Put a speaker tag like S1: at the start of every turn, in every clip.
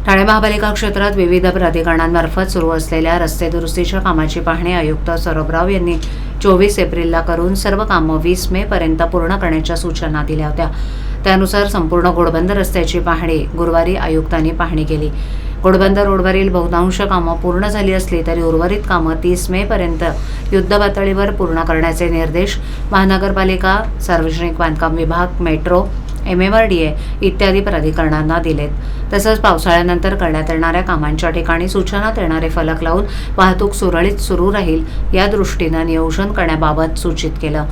S1: ठाणे महापालिका क्षेत्रात विविध प्राधिकरणांमार्फत सुरू असलेल्या रस्ते दुरुस्तीच्या कामाची पाहणी आयुक्त सौरभ राव यांनी 24 एप्रिलला करून सर्व कामं 20 मे पर्यंत पूर्ण करण्याच्या सूचना दिल्या होत्या। त्यानुसार संपूर्ण घोडबंदर रस्त्याची पाहणी गुरुवारी आयुक्तांनी पाहणी केली। घोडबंदर रोडवरील बहुतांश कामं पूर्ण झाली असली तरी उर्वरित कामं 30 मे पर्यंत युद्धपातळीवर पूर्ण करण्याचे निर्देश महानगरपालिका, सार्वजनिक बांधकाम विभाग, मेट्रो, MMRDA इत्यादी प्राधिकरणांना दिलेत। तसंच पावसाळ्यानंतर करण्यात येणाऱ्या कामांच्या ठिकाणी सूचना देणारे फलक लावून वाहतूक सुरळीत सुरू राहील या दृष्टीनं नियोजन करण्याबाबत सूचित केलं।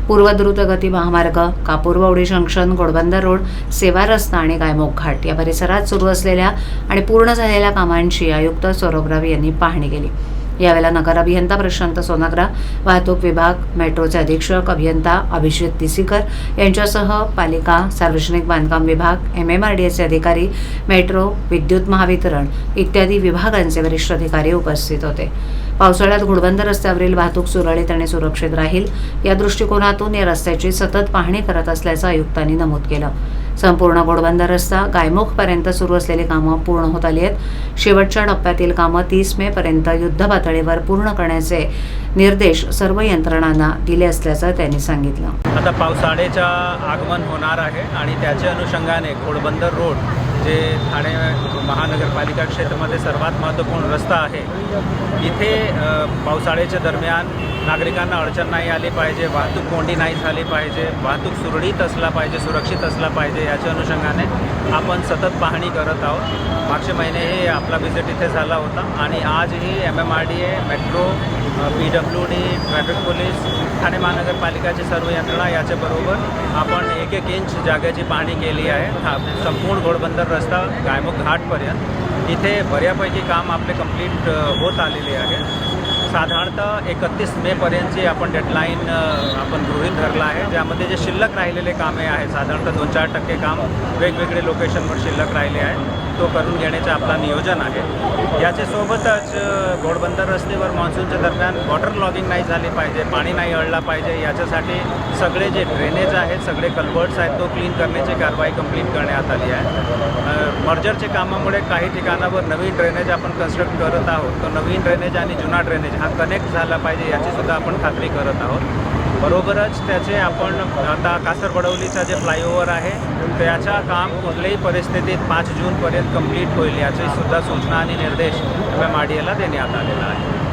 S1: पूर्व द्रुतगती महामार्ग, कापूरबावडी जंक्शन, घोडबंदर रोड, सेवा रस्ता आणि गायमुख घाट या परिसरात सुरू असलेल्या आणि पूर्ण झालेल्या कामांची आयुक्त सौरभ राव यांनी पाहणी केली। यावेळेला नगर अभियंता प्रशांत सोनग्रा, वाहतूक विभाग, मेट्रोचे अधीक्षक अभियंता अभिजित तिसीकर यांच्यासह पालिका, सार्वजनिक बांधकाम विभाग, MMRDAचे अधिकारी, मेट्रो, विद्युत महावितरण इत्यादी विभागांचे वरिष्ठ अधिकारी उपस्थित होते। पावसाळ्यात घोडबंदर रस्त्यावरील वाहतूक सुरळीत आणि सुरक्षित राहील या दृष्टिकोनातून या रस्त्याची सतत पाहणी करत असल्याचं आयुक्तांनी नमूद केलं। संपूर्ण घोडबंदर रस्ता गायमुखपर्यंत सुरू असलेली कामं पूर्ण होत आली आहेत। शेवटच्या टप्प्यातील कामं 30 मे पर्यंत युद्धपातळीवर पूर्ण करण्याचे निर्देश सर्व यंत्रणांना दिले असल्याचं त्यांनी सांगितलं।
S2: आता पावसाळ्याचा आगमन होणार आहे आणि त्याच्या अनुषंगाने घोडबंदर रोड जे ठाणे महानगरपालिका क्षेत्रामध्ये सर्वात महत्त्वपूर्ण रस्ता आहे, इथे पावसाळ्याच्या दरम्यान नागरिकांना अडचण नाही आली पाहिजे, वाहतूक कोंडी नाही झाली पाहिजे, वाहतूक सुरळीत असला पाहिजे, सुरक्षित असला पाहिजे याच्या अनुषंगाने आपण सतत पाहणी करत आहोत। मागचे महिने हे आपला व्हिजिट इथे झाला होता आणि आजही MMRDA, metro, PWD, traffic police, Thane महानगरपालिकाची सर्व यंत्रणा याच्याबरोबर आपण 1-1 इंच जागेची पाहणी केली आहे। संपूर्ण घोडबंदर रस्ता गायमुख घाटपर्यंत इथे बऱ्यापैकी काम आपले कंप्लीट होत आलेले आहे। साधारणतः 31 मे पर्यंतची आपण डेडलाईन आपण गृहीत धरला आहे, ज्यामध्ये जे शिल्लक राहिलेले कामे आहेत साधारणतः 2-4% काम वेगवेगळे लोकेशनवर शिल्लक राहिले आहे, तो करून घेण्याचे आपला नियोजन आहे। याच्यासोबतच घोडबंदर रस्त्यावर मान्सूनच्या दरम्यान वॉटर लॉगिंग नाही झाली पाहिजे, पाणी नाही अडला पाहिजे, याच्यासाठी सगळे जे ड्रेनेज आहेत, सगळे कल्वर्ट्स आहेत, तो क्लीन करण्याची कारवाई कंप्लीट करण्यात आली आहे। मर्जरच्या कामामुळे काही ठिकाणावर नवीन ड्रेनेज आपण कन्स्ट्रक्ट करत आहोत, तो नवीन ड्रेनेज आणि जुना ड्रेनेज हा कनेक्ट झाला पाहिजे याचीसुद्धा आपण खात्री करत आहोत। बरोबरच त्याचे आपण आता कासरबडवलीचा जे फ्लायओव्हर आहे त्याचा काम कुठल्याही परिस्थितीत 5 जूनपर्यंत कंप्लीट होईल याची सुद्धा सूचना आणि निर्देश MMRDAला देण्यात आलेला आहे।